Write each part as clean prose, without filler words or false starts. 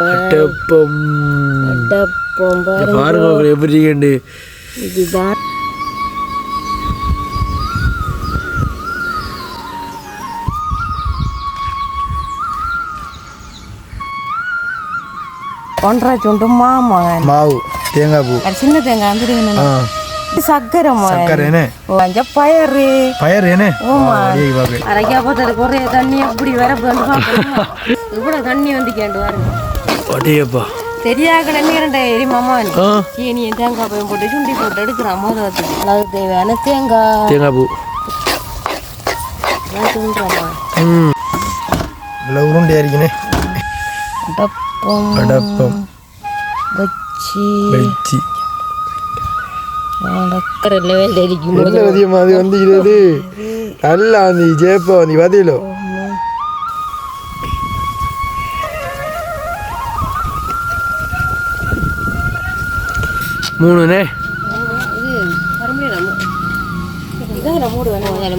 அட்டப்பம் பாருங்க எப்படி இருக்கண்டு. இதுதான் 1.5 சுண்டு மாவு தேங்காய் பூ சின்ன தேங்காய் வந்து சக்கரை சக்கரை பயறு அரைக்கா பார்த்து குறைய தண்ணி அப்படி வர இவ்வளோ தண்ணி வந்து கேண்டு வாருங்க தெரியாத எரி மாமா சீனி தேங்காய் பயம் போட்டு சுண்டி போட்டு எடுக்கிறான் மோதத்துக்கு அதாவது தேவையான தேங்காய் பூ உருண்டை அரிக்கணே அடப்பம் வச்சி அது வந்துக்கிறது நல்லா நீ ஜேப்பா நீ வதையிலோ மூணுனே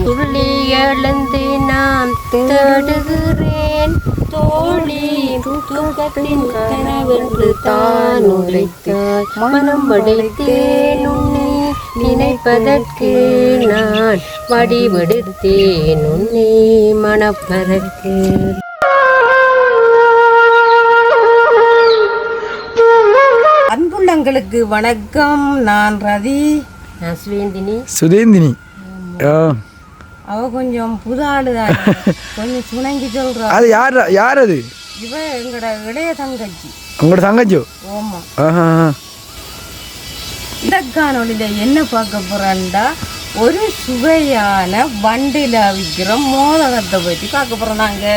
துள்ளி எழுந்து நான் தேடுகிறேன் தோழி தூக்கத்தின் கனவென்று தான் உரைத்தாய் மனம் படைத்தேன் உன்னை நினைப்பதற்கு நான் வடிவெடுத்தேன் உன்னை மனப்பதற்கு. அன்புள்ளங்களுக்கு வணக்கம். நான் ரதி. நான் சுதேந்தினி. அவ கொஞ்சம் புது ஆளுதான், கொஞ்சம் சுணங்கி சொல்றா. அது யார் அது? இவ எங்கட இளைய தங்கச்சி. உங்களோட தங்கச்சி? ஆமா. இந்த காணொலியில என்ன பார்க்க போறான்டா, ஒரு சுவையான வண்டில விற்கிற மோதகத்தை பற்றி பார்க்க போறோம். நாங்க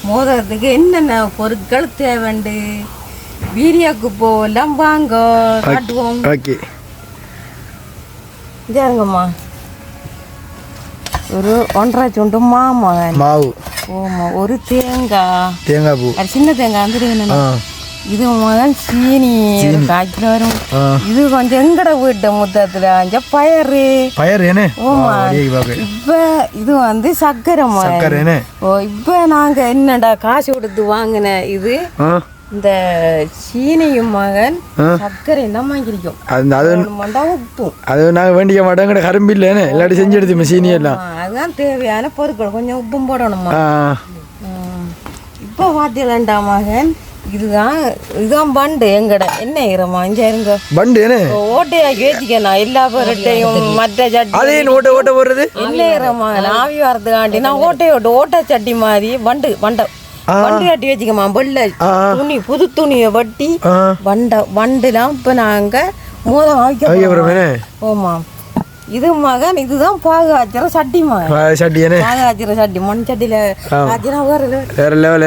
மோதகத்துக்கு என்னென்ன பொருட்கள் தேவைண்டு வீரியாக்கு போகலாம், வாங்க காட்டுவோம். ஓகே இதாருங்கம்மா, ஒரு 1.5 சுண்டு மாவு. ஓமா, ஒரு தேங்காய் பூ சின்ன தேங்காய் வந்து இது மகன் சீனி காய்ச்சல் வரும். இது கொஞ்சம் எங்கட வீட்டு முத்தத்துல பயறு. ஓமா, இப்ப இது வந்து சக்கரை. ஓ, இப்ப நாங்க என்னடா காசு கொடுத்து வாங்கின இது இந்த சீனியும் மகன் சர்க்கரை தான் வாங்கிருக்கோம். அது நாங்கள் வேண்டிய மாட்டோம், கரும்பு இல்லைன்னு எல்லாரும் செஞ்சு எடுத்து சீனி எல்லாம். அதுதான் தேவையான பொருட்கள், கொஞ்சம் உப்பும் போடணுமா. இப்போ பார்த்தீங்களா மகன், இதுதான் பண்டு எங்கட என்ன ஈரமா இங்க இருங்க பண்டு ஓட்டையாக்கி வச்சுக்கணும். எல்லா பொருட்டையும் மற்ற சட்டி ஓட்ட போடுறது என்ன ஈரமா ஆவி வரதுக்காண்டி நான் ஓட்டை சட்டி மாதிரி வண்டு கட்டி வச்சுக்கமா. வெள்ளை துணி, புது துணியை வட்டி வண்டுலாம் இப்ப நாங்க மோதம் ஆவிக்க. ஓமா, இது மகன் இதுதான் பாகாச்சிர சட்டி மகன். பாகாச்சிர சட்டி மண் சட்டியில வேற லெவல்.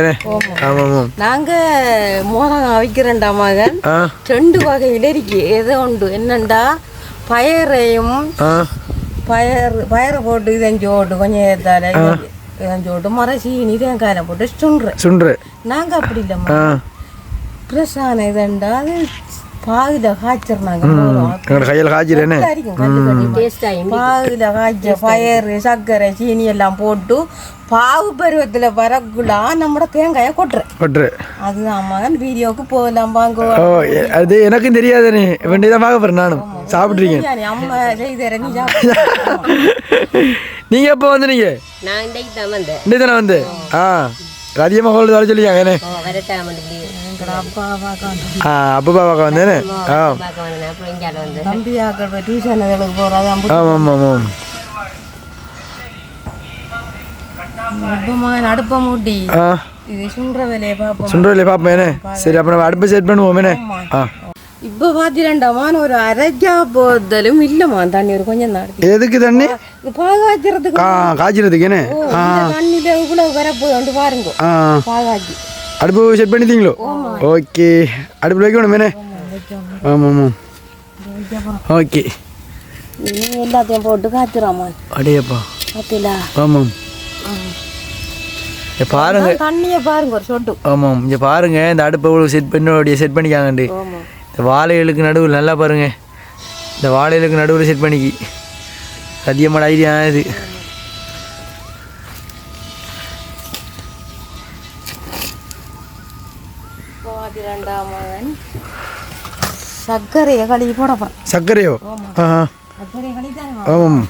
நாங்க மோதம் அவிக்கிறேன்டா மகன். 2 வகையில இருக்கு. ஏதோ உண்டு என்னண்டா, பயரையும் பயரை போட்டு இதஞ்சோட்டு கொஞ்சம் ஏத்தால இதஞ்சோட்டு மர சீனி தேங்காயில போட்டு சுண்டுற. நாங்க அப்படி இல்லம்மா, பிரசான இதண்டா அது பாகுல காய்ச்சிருந்தாங்க. பாகுல காய்ச்ச பயறு சர்க்கரை சீனி எல்லாம் போட்டு பாகு பருவத்துல வரக்குள்ளா நம்ம தேங்காய கொட்டுற. அதுதான் மகன் வீடியோக்கு போகலாம் வாங்க. அது எனக்கும் தெரியாதுன்னு வேண்டியதான் பார்க்க போறேன். நானும் சாப்பிட்றீங்க. அம்மா செய்தர நீ நீங்க எப்போ வந்து? நீங்க இன்னைக்கு தானே வந்து அதிகமாக ஹோல்டு வர சொல்லியாங்க. அப்பா பார்க்க வந்தேன்னு. ஆமாம் ஆமாம். அடுப்ப மூட்டி சுண்ட வேலையை பார்ப்பேன். சரி, அப்புறம் அடுப்பை செட் பண்ணுவோம். இப்ப பாத்திரண்டாமா ஒரு அரைக்கா போதலும் இல்லம்மா. தண்ணி ஒரு கொஞ்சம் தான். எதுக்கு தண்ணி? பாகாய்ச்சறதுக்கு. காய்ச்சறதுக்கு என்ன தண்ணியில இவ்வளவு வரப்போது பாருங்க. பாகாய்ச்சி அடுப்பு செட் பண்ணிட்டீங்களோ? ஓகே, அடுப்பு வைக்கணும். ஆமாம் ஓகே. எல்லாத்தையும் போட்டு காய்ச்சிராமா. அடையப்பா பார்த்தீங்களா? ஆமாம். பாருங்க தண்ணியை பாருங்க ஒரு சொட்டு. ஆமாம், இங்கே பாருங்க இந்த அடுப்பை செட் பண்ணிக்காங்கண்டு. இந்த வாழைகளுக்கு நடுவில் நல்லா பாருங்க, இந்த வாழைகளுக்கு நடுவில் செட் பண்ணிக்கி அதிகமான ஐடியா இது. 2ஆம் மகன் சர்க்கரையை கழுவி போடப்போம். சர்க்கரையோ? சர்க்கரையை கழுவி தானே. ஆமாம்.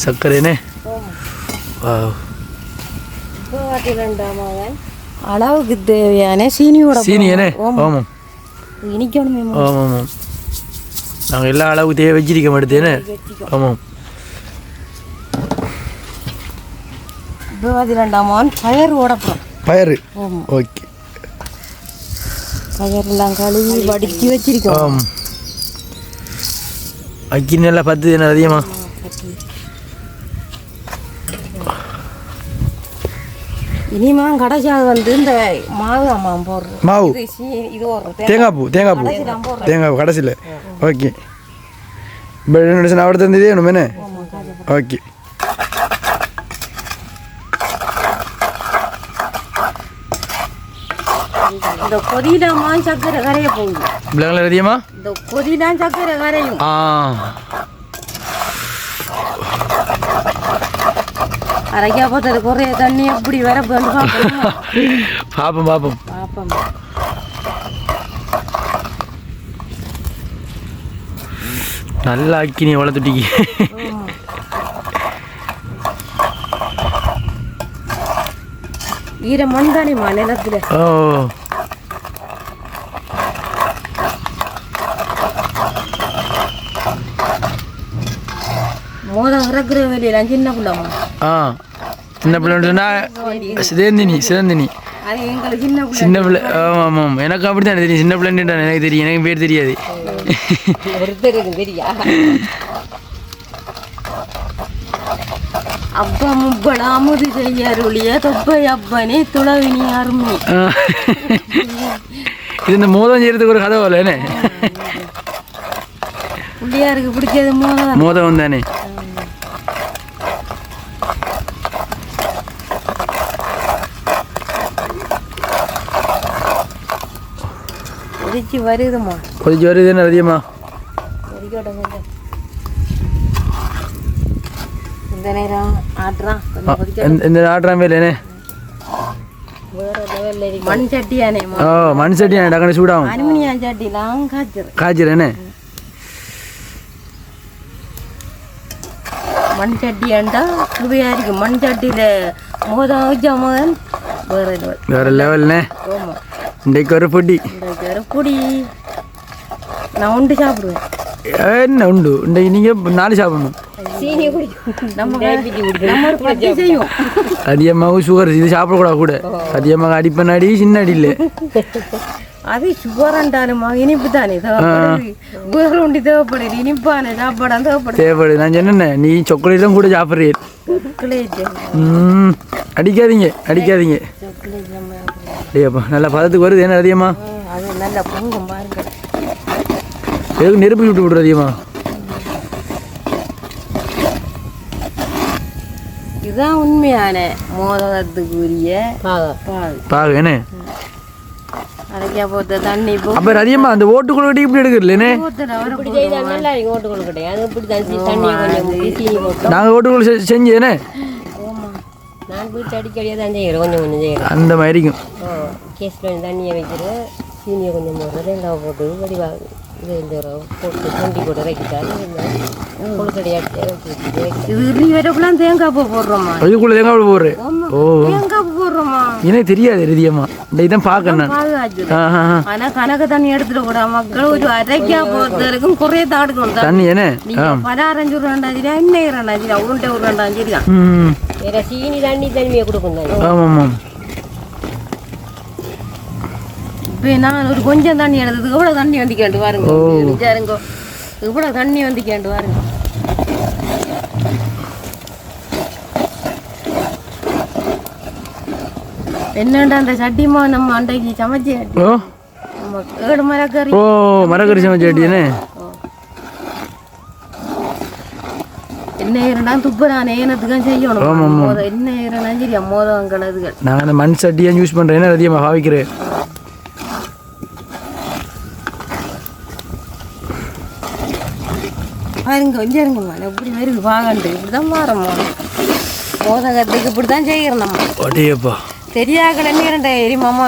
சர்க்கரைனே. அளவுக்கு தேவையான சீனியோட சீனியனே. ஆமாம். இனிக்கணுமே. ஆமாம். நாங்கள் எல்லா அளவுக்கு தேவை வச்சிருக்க மாட்டேனே. ஆமாம். 2ஆம் மகன் பயறு ஓடப்போம். பயறு. ஓகே. பயரெல்லாம் கழுவி வடிச்சு வச்சிருக்கோம். ஆமாம். அக்கி நல்லா 10 என்ன அதிகமா? இனிமா கடைசியாக வந்து இந்த மாவு அம்மா போடுறோம். மாவு இது ஒரு தேங்காய் பூ. தேங்காய் பூ கடைசியில். ஓகே. இப்போ என்ன அவட தந்ததே வேணுமே. ஓகே. இந்த கொதிலாமா சக்கரை கரைய போகுது. பிள்ளைங்கள அதிகமா இந்த கொதிலாம் சக்கரை கரையும். அரைக்கா பார்த்தது குறைய தண்ணி எப்படி வர பாப்போம். பாப்போம். நல்லா அக்கினி வளர்த்துட்டிக்கு. ஈர மண் தானேம்மா நிலத்துல. மோதம் இறக்குற வேலையில சின்ன பிள்ளைமா. சின்ன பிள்ளைன்னு சொன்னா சிதந்தினி. அது எங்களுக்கு சின்ன பிள்ளை. ஆமாம். எனக்கு அப்படித்தான் தெரியும். சின்ன பிள்ளைன்னு எனக்கு தெரியும். எனக்கு பேர் தெரியாது. ஒருத்தருக்கு தெரியா. அப்பா முப்படா அமுது செய்யருளிய தொப்பை அப்பனே துளவினி அருமை. இது இந்த மோதம் செய்யறதுக்கு ஒரு கதை வரல. பிள்ளையாருக்கு பிடிச்சது மோதம் தானே. கொதிச்சு வருதுமா. கொதிச்சு வருதுன்னு அதிகமா. இந்த நேரம் ஆட்டுறான். இந்த ஆட்டுறான் வேலையே. மண் சட்டியானே. மண் சட்டியானே. டக்குனு சூடாகும். அலுமினியம் சட்டிலாம் காய்ச்சிறேனே. மண் சட்டியாண்டா சுவையா இருக்கு. மண் சட்டியில மோதம் வச்ச மகன் வேற லெவல்னே. இன்றைக்கு ஒரு பொடி. நான் உண்டு சாப்பிடுவேன். என்ன உண்டு? இன்றைக்கு நீங்க 4 சாப்பிடணும். அதிகமாக சுகர் இது சாப்பிடக்கூடாது கூட. அதிகமாக அடிப்பேன் அடி சின்ன அடி இல்லை. அது சுகர்ண்டாலும் இனிப்பு தானே தேவைப்படுது. உண்டி தேவைப்படுது. இனிப்பான சாப்பாடு தேவைப்படுது. நான் சொன்னேன் நீ சாக்லேட்டும் கூட சாப்பிட்றீர். அடிக்காதீங்க. அப்படியாப்பா நல்லா பதத்துக்கு வருது. என்ன அதிகமா? அது நல்லா பொங்கும் பாருங்க. எதுக்கு நெருப்பு விட்டு விடுறது அதிகமா? இதுதான் உண்மையான மோதகத்துக்குரிய பாகு. என்ன அரைக்கா போத்த தண்ணி அப்ப அதிகமா அந்த ஓட்டுக்குள்ள இப்படி எடுக்கிறதுலனே. நாங்கள் ஓட்டுக்குள்ள செஞ்சேனே. நான் வீட்டு அடிக்கடியாக தான் செய்கிறேன். கொஞ்சம் செய்கிறேன். அந்த மாதிரிக்கும் கேஸில் தண்ணியை வைக்கிறேன். சீனியை கொஞ்சம் போடுறது. எல்லாம் போட்டு வடிவாக இது போட்டு தண்டி போட்டு இறக்கிட்டாலும் கொழுக்கடையாட்டு இது வரக்குலாம் தேங்காய் பூ போடுறோமா. அதுக்குள்ள தேங்காய் பூ போடுறேன். தேங்காய் பூ போடுறோமா. எனக்கு தெரியாது ரீதியம்மா. இதான் பார்க்கணும். ஆனால் கணக்கு தண்ணி எடுத்துட கூட மக்கள் ஒரு அரைக்கா போகிறதுக்கும் குறைய தாடுக்கணும் தண்ணி. என்ன 15 ரெண்டாஞ்சிரியா இன்னும் ரெண்டாஞ்சிரியா உருண்டை ஒரு ரெண்டாஞ்சிரியா வேற சீனி தண்ணியை கொடுக்கும். ஆமாம். இப்போ நான் ஒரு கொஞ்சம் தண்ணி எடுத்ததுக்கு இவ்வளோ தண்ணி வந்து கேட்டு பாருங்க. இவ்வளோ தண்ணி வந்து கேட்டு பாருங்க. என்னண்டா அந்த சட்டிமா நம்ம அண்டைக்கு சமைச்சி நம்ம 7 மரக்கறி. மரக்கறி சமைச்சாட்டியே. என்ன ஏறனா துப்புறானே ஏனத்துக்கும் செய்யணும். என்ன ஏறனா சரி மோதங்கள் அதுகள். நான் அந்த மண் சட்டியாக யூஸ் பண்ணுறேன். அதிகமாக பாவிக்கிறேன். பாருங்க கொஞ்சம் இருங்கம்மா எப்படி வருது வாங்கண்டு இப்படிதான் மாறம்மா மோதகத்துக்கு இப்படிதான் செய்கிறோம் நம்ம அடேப்பா தெரியாத நீரண்ட எரிமாமா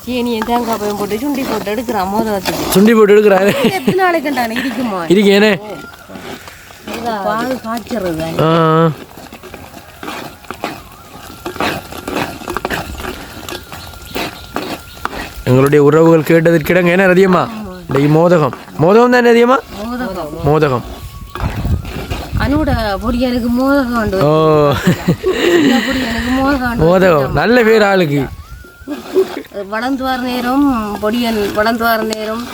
சீனியை தேங்காய் பயம் போட்டு சுண்டி போட்டு எடுக்கிறான் மோதகத்துக்கு சுண்டி போட்டு எடுக்கிறாரு எத்தனை நாளைக்குண்டான இருக்குமா இருக்கேனே பால் காய்ச்சறது எங்களுடைய உறவுகள் கேட்டதற்கிடங்க என்ன ரதியம்மா இன்னைக்கு மோதகம் மோதகம் தான் ரதியம்மா மோதகம் அனோட பொடியனுக்கு மோதகம் ஓ பொடியனுக்கு மோதகம் மோதகம் நல்ல பேர் ஆளுக்கு வளர்ந்து வர நேரம் பொடியன் வளர்ந்து வர நேரம்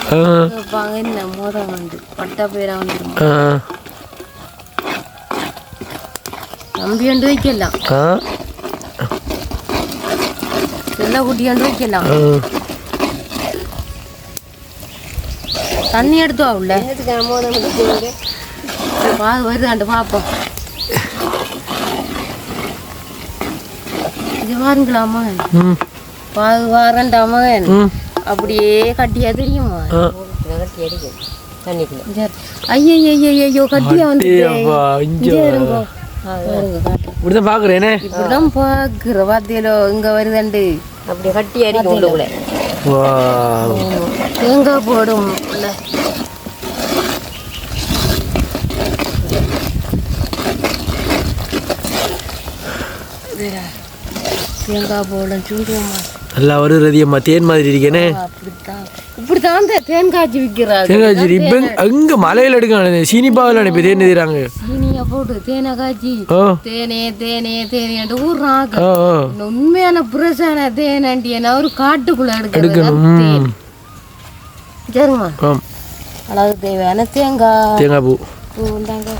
கேட்பாங்க என்ன மோதகம் வந்து பட்டா பேரா வந்துடும் தம்பி ஒன்று வைக்கலாம் செல்ல குட்டி ஒன்று வைக்கலாம் தண்ணி எடுத்து உள்ள வருதாண்டு பார்ப்போம் இது பாருங்களாமா வாரண்டா மகன் அப்படியே கட்டியா தெரியுமா ஐயோ ஐயோ கட்டியா வந்து இப்படிதான் பாக்குறேனே இப்படிதான் பாக்குற வாத்தியலோ இங்க வருதாண்டு அப்படி கட்டி அடிக்கும் உள்ளுக்குள்ள தேங்காய் போடும் தேங்காய் போடும் சூடுமா நல்லா ஒரு ரதியம்மா தேன் மாதிரி இருக்கேனே இப்படித்தான் தேன் காய்ச்சி விற்கிறாங்க தேங்காய் இப்ப அங்க மலையில எடுக்க சீனிப்பாவில் அனுப்பி தேன் எழுதுறாங்க சீனியா போட்டு தேனை காய்ச்சி தேனே தேனே தேனேன்ட்டு ஊர்றாங்க உண்மையான புரசான தேனண்டியன ஒரு காட்டுக்குள்ள எடுக்கணும் சரிம்மா அழகு தேவையான தேங்காய் தேங்காய் பூ பூந்தாங்க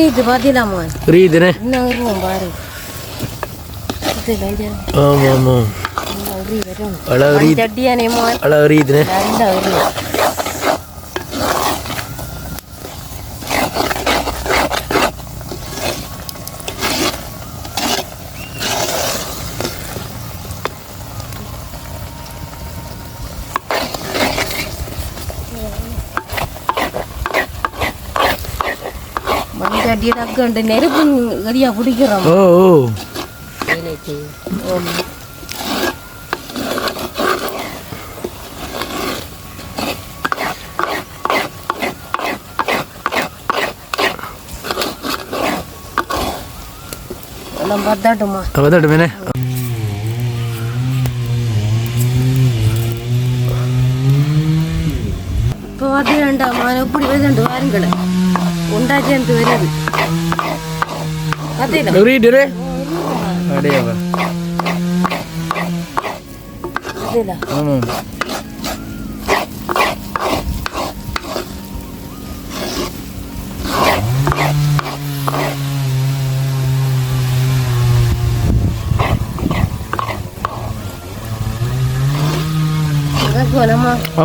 இது பாத்தீங்களாமா புரியுதுனே இன்னும் பாரு ஆமா ஆமா அழகு சட்டியானேமா அழகுதுனே மண்டி நெருப்பு கரியா பிடிக்கிறோம் எல்லாம் பார்த்தாட்டுமா பார்த்தாட்டுமேனே இப்போ பார்த்தீங்கன்னாமா எப்படி வருதுண்டு வாருங்களே உண்டா சேர்ந்து வருது பார்த்தீங்களா அடேவா ஆமாம்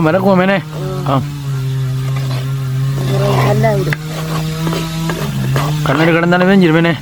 மறக்குவோமேனே கண்ணாடி கடந்தானே வேஞ்சிருமேனே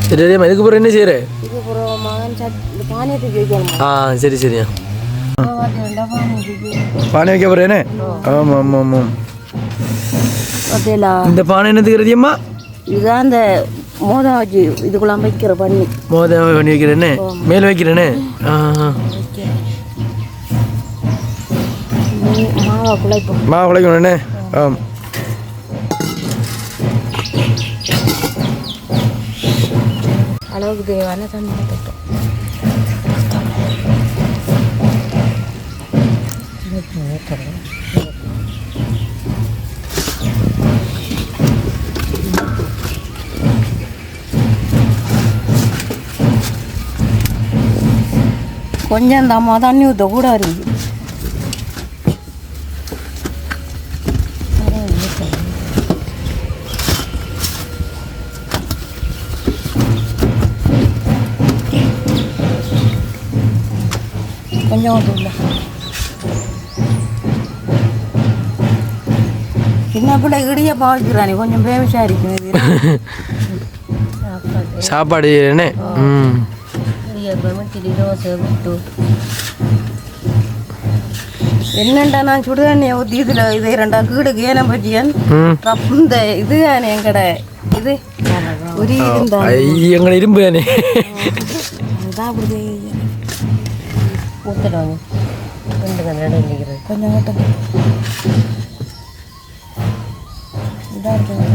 சரி இதுக்கு அப்புறம் என்ன செய்யற ஆ சரி சரியா பானை வைக்க போறேனே ஆமாம் ஆமாம் ஆமாம் இந்த பானை என்னத்துக்கு ரதியம்மா இதுதான் இந்த மோதம் வச்சு இதுக்குள்ள வைக்கிற பண்ணி மோதம் பண்ணி வைக்கிறேனே மேலே வைக்கிறேனே மாவை குழைக்கணுண்ணே ஆம் அளவுக்கு தேவையான தண்ணி ஊற்றட்டும் கொஞ்சம் தாம்மா தண்ணி ஊற்ற கூட இருக்கு. கொஞ்சம் ஊற்றுல சின்ன பிள்ளை இடிய பாவிக்கிறானே கொஞ்சம் பேமிஷா இருக்கும். சாப்பாடு என்ன என்னண்டா நான் சுடுதண்ணி ஊற்றி இதில் இது 2 கீடுக்கு ஏன பச்சியன் இந்த இது என் கடை இது ஒரு இருந்தா எங்களை இரும்பு தானே இதான் அப்படி ஊற்றுறாங்க கொஞ்சம் ஊற்றுங்க இதாக இருக்குது.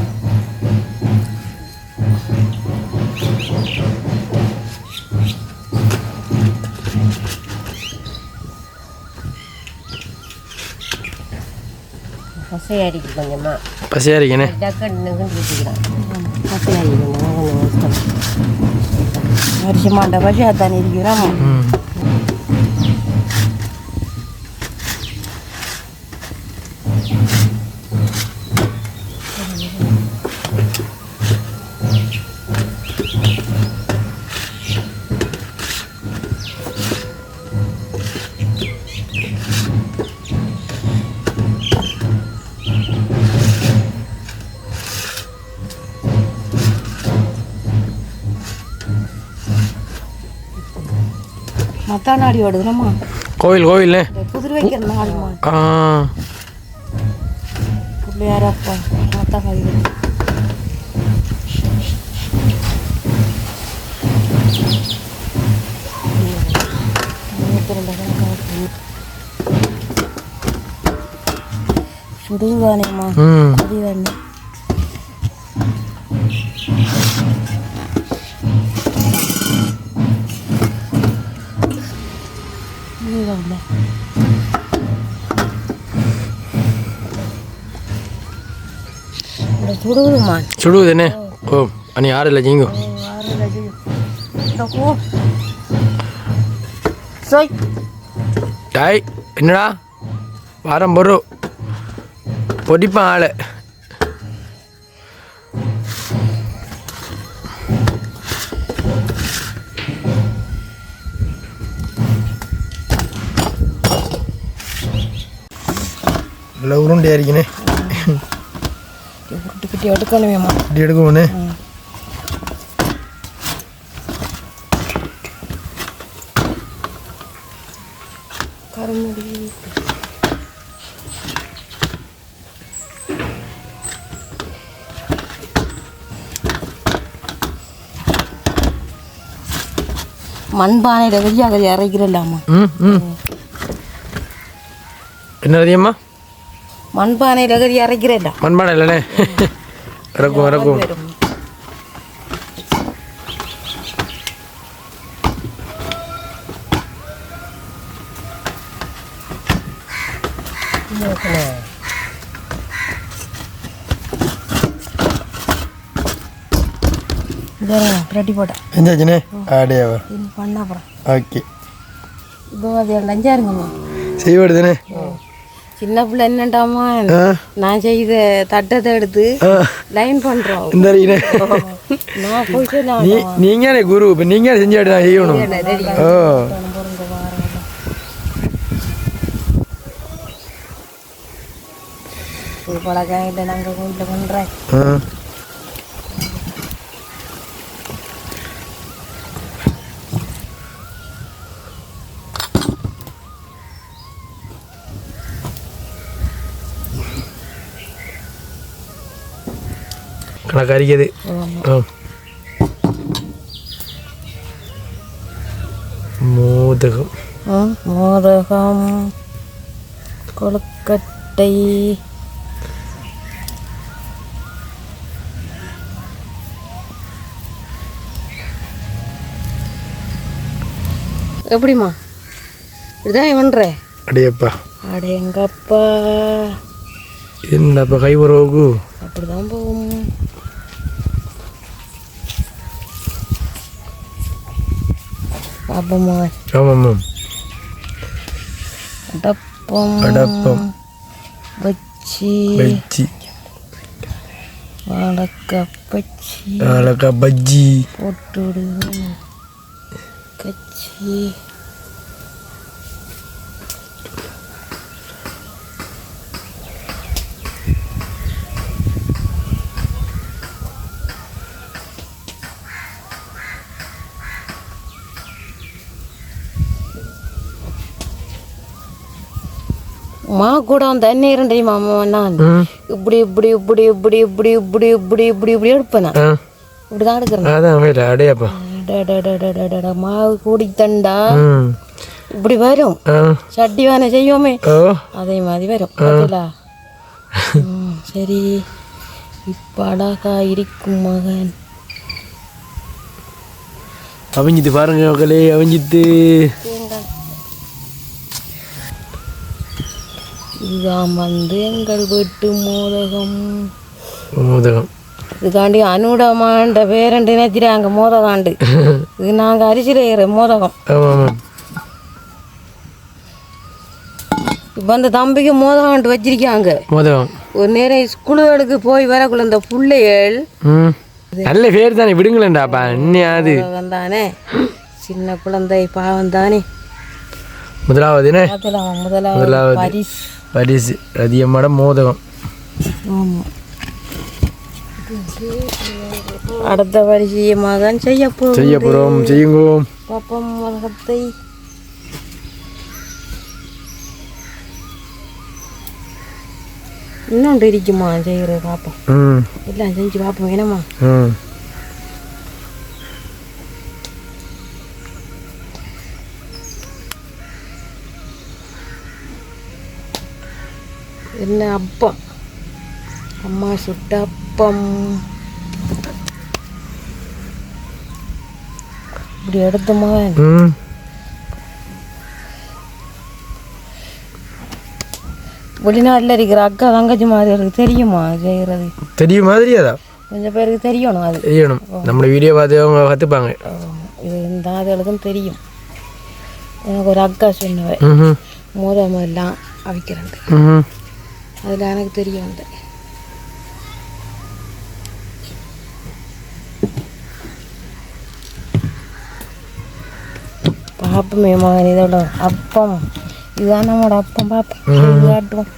பசையாரிக்கு கொஞ்சமா பசையாரிக்கண்ணே அரிசி மாண்ட பசியா தானே இருக்கிறோம். மத்தானாடி ஓடுதுலம்மா கோவில் கோவில்ண்ணே புதிர் வைக்கிற நாடுமா பிள்ளையாரப்பா மத்தா கறி சுடுதானேம்மா அதுதானே சுடுதுமா சுடுவதுண்ணே ஓ அனி 6 லட்சம் டாய் என்னடா வாரம் பொருள் பொடிப்பான் ஆளை நல்லா உருண்டையாக இருக்கீனே உருட்டுக்கிட்டே எடுக்கணுமேம்மா இப்படி எடுக்கணுண்ணே கருமுடி மண்பானையில் வெளியாக அதை அரைக்கிறல்லாமா என்ன அதிகம்மா மண்பானையில் கறி அரைக்கிறேன்டா மண்பானை இல்லைண்ணே இறக்கும் இறக்கும் ரெடி போட்டா எந்தாச்சுண்ணே ஆடையாவா பண்ண அப்புறம் ஓகே இப்போ அது லஞ்சாருங்கம்மா செய்வாடுதானே சின்ன பிள்ளை என்னண்டாமா நான் செய்த தட்டத்தை எடுத்து லைன் பண்றோம் இந்த நான் போயிட்டு நீங்க குரு இப்போ நீங்க செஞ்சாடு நான் செய்யணும் ஓ பழகாயிட்ட நாங்கள் வீட்டில் பண்ணுறேன் கணக்கரிக்குது மோதகம் மோதகம் கொழுக்கட்டை எப்படிம்மா இதுதான் பண்ணுறேன் அடியப்பா அடேங்கப்பா என்னப்பா கை உறவுக்கு அப்படிதான் போகும். பாப்பமா ஆமாம் அடப்பம் அடப்பம் பச்சி பஜ்ஜி வாழைக்காய் பஜ்ஜி போட்டுடு கச்சி மா கூட தண்ணி இரண்டை மாமா நான் இப்படி இப்படி இப்படி இப்படி இப்படி இப்படி இப்படி இப்படி இப்படி எடுப்பேன் நான் இப்படிதான் எடுக்கிறேன். மாவு கூடி தண்டா இப்படி வரும் சட்டி வேணை செய்வோமே அதே மாதிரி வரும். சரி இப்ப அழகா இருக்கும் மகன். அவிஞ்சிட்டு பாருங்க மக்களே, அவிஞ்சிட்டு இதுதான் எங்கள் வீட்டு மோதகம். மோதகம் இதுக்காண்டி அனுடமாண்ட பேரண்டு நினைச்சிடாங்க மோதகாண்டு. இது நாங்கள் அரிசியில மோதகம். இப்போ அந்த தம்பிக்கு மோதகாண்டு வச்சிருக்காங்க. மோதகம் ஒரு நேரம் ஸ்கூலுகளுக்கு போய் வரக்குள்ள இந்த பிள்ளைகள் நல்ல பேர் தானே, விடுங்களேன்டாப்பா. இன்னும் தானே சின்ன குழந்தை பாவம் தானே. முதலாவது பரிசு பரிசு அதிகமான மோதகம். அடுத்த பரிசையை மகன் செய்ய போகிறோம். செய்யுங்க பாப்பம் மோதகத்தை. இன்னொன்று இருக்குமா செய்கிறது பார்ப்போம். எல்லாம் செஞ்சு பார்ப்போம். என்னம்மா என்ன அப்பம், அம்மா சுட்ட அப்பம். இப்படி எடுத்தோமா வெளிநாட்டில் இருக்கிற அக்கா தங்கச்சி மாதிரி இருக்கு. தெரியுமா செய்கிறது? தெரியும் மாதிரியாதா? கொஞ்சம் பேருக்கு தெரியணும். அது தெரியணும். நம்மளோட வீடியோ பார்த்து அவங்க கற்றுப்பாங்க. இது இந்த ஆளுக்கும் தெரியும். எனக்கு ஒரு அக்கா சொன்னவன் மோதம் எல்லாம் அவிக்கிறாங்க. அதில் எனக்கு தெரியும். அந்த பாப்பமே மகன் இதோட அப்பம். இதுதான் நம்மளோட அப்பம். பார்ப்போம் காட்டுவோம்.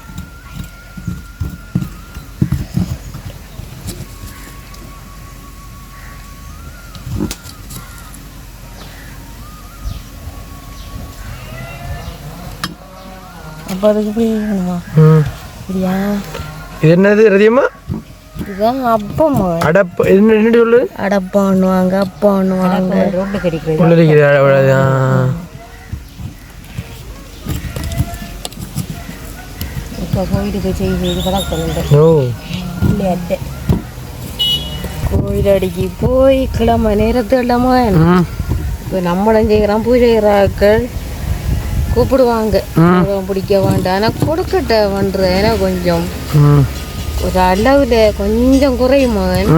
அப்போ அதுக்கு இப்படி வேணுமா? அப்படியா? இது என்னது ரதியம்மா? இதுதான் அப்பம். அடப்ப என்ன சொல்லு? அடப்பம் பண்ணுவாங்க, அப்பம் பண்ணுவாங்க. ரோட்டு கிடைக்கிறது. இப்போ கோயிலுக்கு செய்து பழக்கம். கோயிலடிக்கு போய் கிழமை நேரத்து இல்லாம இப்போ நம்மளும் செய்கிறோம். பூஜைகிறாக்கள் கூப்பிடுவாங்க. பிடிக்க வேண்டாம். ஆனால் கொடுக்கட்ட பண்ணுறது ஏன்னா கொஞ்சம் ஒரு அளவில் கொஞ்சம் குறையும் மகன்.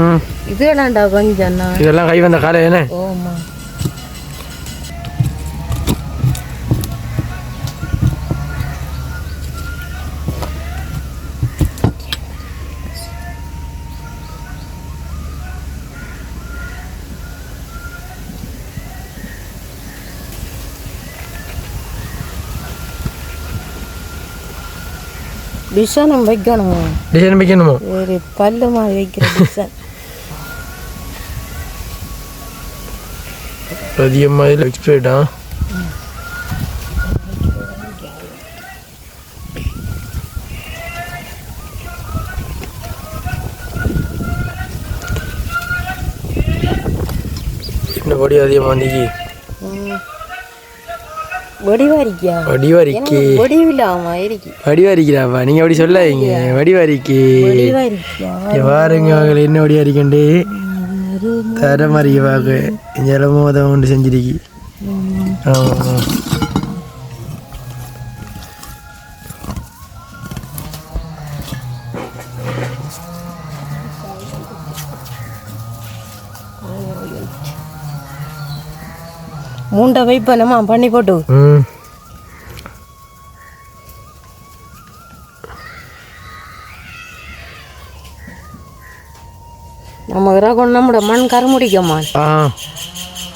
இதெல்லாம்டா கொஞ்சம் இதெல்லாம் கை வந்த காலை என்ன? ஓமா டிசைன் வைக்கணும். டிசைன் வைக்கணுமோ? ஒரு பல்லு மாதிரி வைக்கிற டிசைன். அதிகமாக இதில் எக்ஸ்பிரேட்டா என்ன பொடி அதிகமாக வந்திக்கு? வடிவாரிக்கா? வடிவாரிக்கு வடிவில்லாமா இருக்கு. வடிவாரிக்கிறாப்பா. நீங்கள் அப்படி சொல்லாதீங்க. வடிவாரிக்கு பாருங்க அவங்களை என்ன வடிவாரிக்கண்டு தர மாதிரி பார்க்க ஜலமோதம் கொண்டு செஞ்சிருக்கு. ஆமாம் மூண்டை வைப்பனமா பண்ணி போட்டு நம்ம இறக்கும் நம்மட மண் கருமுடிக்கம்மா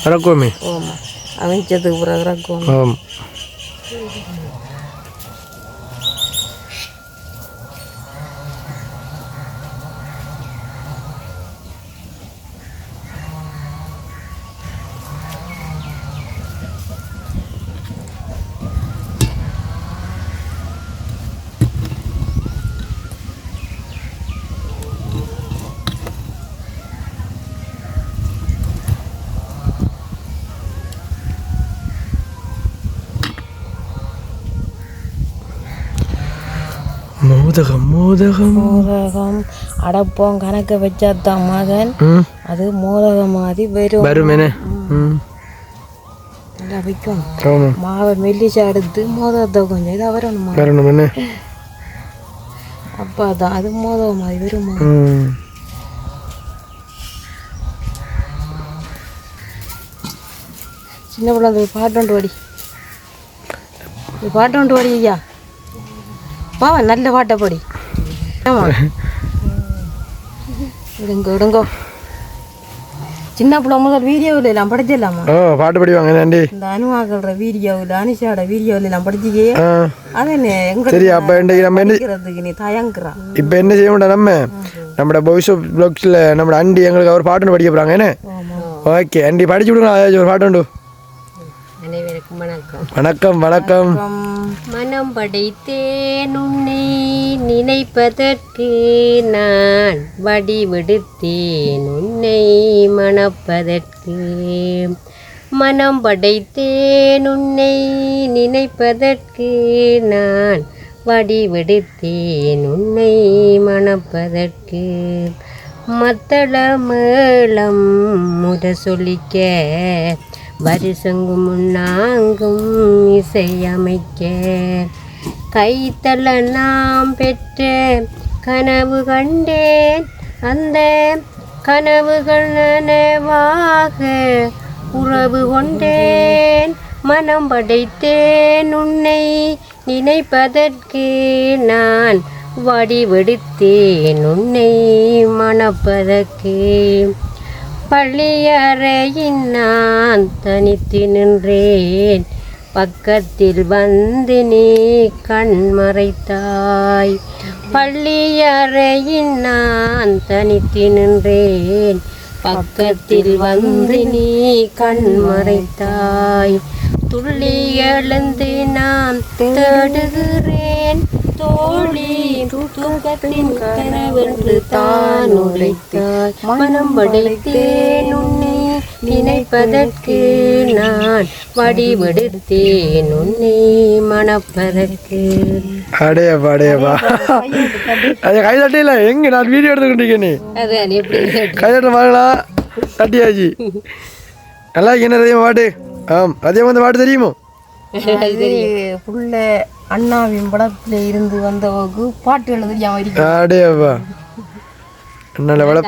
இறக்குவோமே ஆமாம் அமைச்சதுக்கு பிறகு இறக்கும் ஆமாம் மோதகம் மோதகம் மோதகம் அடப்போம் கணக்க வச்சாதான் மகன் அது மோதகம் மாதிரி வரும் வருமேனே நல்லா வைக்கணும் மாவை மெல்லிச்சு அடுத்து மோதகத்தை கொஞ்சம் இதாக வரணுமே அப்பா தான் அது மோதகம் மாதிரி வருமா சின்ன பிள்ளை பாட்டு வாடி பாட்டு வாடி ஐயா பாவா நல்ல பாட்டை பாடி ஆமாம் விடுங்கோ விடுங்கோ சின்ன பிள்ளை முதல் வீடியோவில் எல்லாம் படிச்சிடலாமா பாட்டு படிவாங்க நன்றி இந்த அனுமாக்கள வீடியோவில் அனிஷாவோட வீடியோவில் எல்லாம் படிச்சிக்கே அதே சரி அப்போ நம்ம நீ தயங்குறான் இப்போ என்ன செய்ய மாட்டோம் நம்மளோட வாய்ஸ் ஆஃப் ப்ளாக்ஸில் நம்மளோட அண்டி எங்களுக்கு அவர் பாட்டு படிக்க போகிறாங்க என்ன ஓகே அண்டி படிச்சு விடுங்க ஒரு பாட்டு உண்டு அனைவருக்கும் வணக்கம் வணக்கம் வணக்கம் மனம் படைத்தேன் உன்னை நினைப்பதற்கு நான் வடிவெடுத்தேன் உன்னை மணப்பதற்கு மனம் படைத்தேன் உன்னை நினைப்பதற்கு நான் வடிவெடுத்தேன் உன்னை மணப்பதற்கு மத்தள மேளம் முத சொல்லிக்க வருஷங்கும் முன்னாங்கும் இசையமைக்க கைத்தல நாம் பெற்ற கனவு கண்டேன் அந்த கனவுகள் நனவாக உறவு கொண்டேன் மனம் படைத்தேன் உன்னை நினைப்பதற்கு நான் வடிவெடுத்தேன் உன்னை மணப்பதற்கு பள்ளியறையின் நான் தனித்து நின்றேன் பக்கத்தில் வந்து நீ கண் மறைத்தாய் பள்ளியறையின் நான் தனித்து நின்றேன் பக்கத்தில் வந்து நீ கண் மறைத்தாய் துள்ளி எழுந்து நான் தேடுகிறேன் தோழி தூக்கத்தின் கனவென்று தான் உழைத்தாய் மனம் படைத்தேன் உன்னை நினைப்பதற்கு நான் வடிவெடுத்தேன் உன்னை மணப்பதற்கு அடையப்பா அடையப்பா அது கை தட்டில எங்க நான் வீடியோ எடுத்துக்கிட்டீங்க நீ அதான் எப்படி கை தட்ட வாங்களா தட்டியாச்சு நல்லா என்ன தெரியுமா பாட்டு அதே வந்து பாட்டு தெரியுமோ புள்ள அண்ணாவின் படத்துல இருந்து வந்தவங்க பாட்டு எழுதியாம இருக்கு அடையப்பா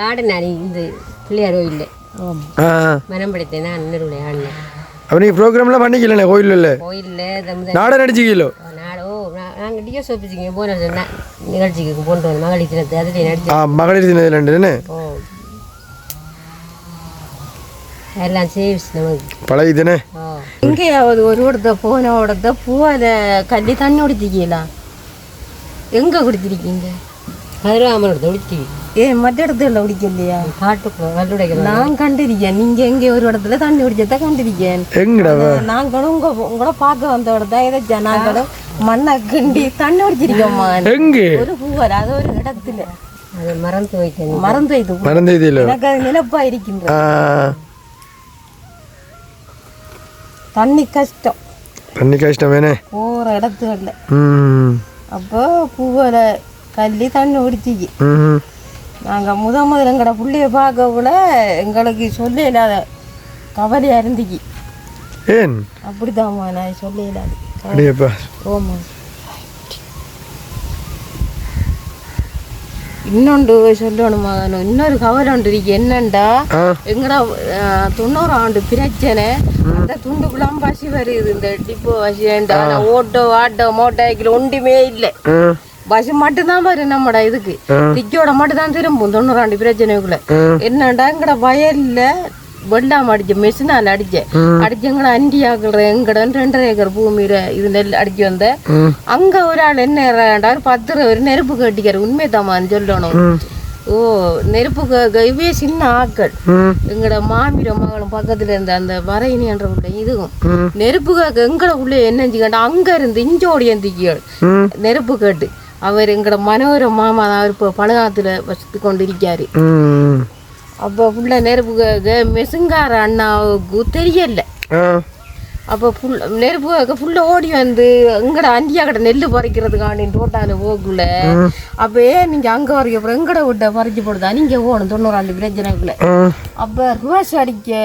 ஆடு நான் இந்த பிள்ளையாரோ இல்லை மனம் படைத்தேன்னா அண்ணருடைய அண்ணன் அப்போ நீங்கள் ப்ரோக்ராம்லாம் பண்ணிக்கல கோயிலில் கோயிலில் நாடகம் நடிச்சிக்கலோ நாங்கள் டிஎஸ் ஆஃபீஸுக்கு போன நிகழ்ச்சிக்கு போட்டு வந்தோம் மகளிர் தினத்தை அதில் நடிச்சு மகளிர் தினத்துலன்னு எல்லாம் சேவ்ஸ் நமக்கு பழகிதுனே எங்கேயாவது ஒரு இடத்த போன இடத்த பூவால கல்லி தண்ணி குடிச்சிக்கலாம் எங்க குடிச்சிருக்கீங்க கதிராமனோட குடிச்சி மற்ற இடத்துல குடிக்கலையா காட்டுக்குள்ள கல்லுடைக்க நான் கண்டிருக்கேன் நீங்க எங்க ஒரு இடத்துல தண்ணி குடிச்சத கண்டிருக்கேன் நாங்களும் உங்களை பார்க்க வந்த இடத்த ஏதோ நாங்களும் மண்ணை கிண்டி தண்ணி குடிச்சிருக்கோம்மா ஒரு பூவால அது ஒரு இடத்துல அது மறந்து வைக்க மறந்து எனக்கு அது நினைப்பா இருக்கின்ற தண்ணி கஷ்டம் வேணே போற இடத்துல அப்போ பூவல கல்லி தண்ணி குடிச்சிக்கு நாங்க முதல்ல எங்கட புள்ளைய பார்க்கக்குள்ள எங்களுக்கு சொல்ல இல்லாத கவலையா இருந்துச்சு அப்படிதாம்மா நான் சொல்ல இல்லாது ஓமா இன்னொன்று சொல்லணுமா இன்னொரு கவலை ஒன்று இருக்கு என்னண்டா எங்கடா 90 ஆண்டு பிரச்சனை அந்த துண்டுக்குலாம் பசி வருது இந்த டிப்போ பசி ஓட்டோ ஆட்டோ மோட்டாய்க்கில் ஒன்றுமே இல்லை பஸ் மட்டும்தான் பாரு நம்மட இதுக்கு திக்கோட மட்டும் தான் திரும்பும் 92 பிரச்சனைக்குள்ள என்னடா எங்கட வயல்ல வெள்ளாம அடிச்சேன் மெஷினால் அடிச்சேங்கட அண்டியாக்குற எங்கட 2.5 ஏக்கர் பூமியில இது நெல் அடிச்சு வந்த அங்க ஒரு ஆள் என்ன 10 ரூபா ஒரு நெருப்பு கட்டிக்காரு உண்மைதாமான்னு சொல்லணும் ஓ நெருப்பு இவே சின்ன ஆக்கள் எங்கட மாமிர மகளும் பக்கத்துல இருந்த அந்த வரையினின்ற உள்ள இதுவும் நெருப்பு கேட்க எங்கட உள்ள என்னஞ்சுக்கண்டா அங்க இருந்து இஞ்சோடி எந்திக்கியாள் நெருப்பு கேட்டு அவர் எங்கட மனோர மாமா தான் அவர் இப்போ பழகாத்துல வசத்து கொண்டு இருக்காரு அப்போ ஃபுல்ல நெருப்பு கேட்க மெசுங்கார அண்ணாவுக்கு தெரியல அப்போ நெருப்பு கேட்க ஃபுல்லாக ஓடி வந்து எங்கட அண்டியா கடை நெல் பறிக்கிறதுக்காண்டி தோட்டான போக்குள்ள அப்போ நீங்கள் அங்கே வரைக்கும் அப்புறம் எங்கட விட்ட பறிச்சு போடுதா நீங்கள் போகணும் 92 பிரச்சனைக்குள்ள அப்போ ரிவர்ஸ் அடிக்க